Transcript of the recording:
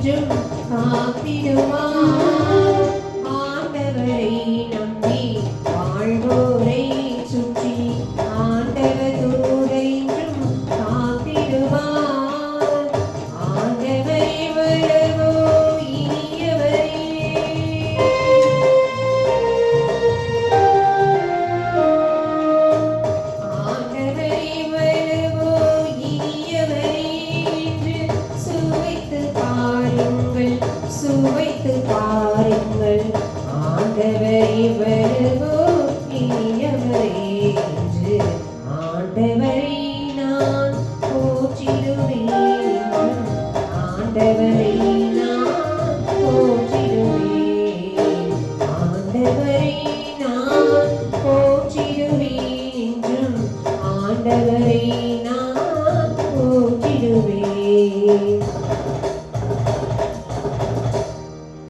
என்றும் காத்திடுவார். ஆண்டவரை நம்பி வாழ்வோரை சுற்றி ஆண்டவர் தூதர் என்றும் காத்திடுவார். ஆண்டவரை வரவோ இனியவரே. ஆண்டவரை வரவோ இனியவரே என்று சுவைத்து பாருங்கள், சுவைத்து பாருங்கள். ஆண்டவரை வரவோ இனியவரே என்று ஆண்டவரை நான் போற்றிடுவேன். ஆண்டவரை நான் போற்றிடுவேன். ஆண்டவரை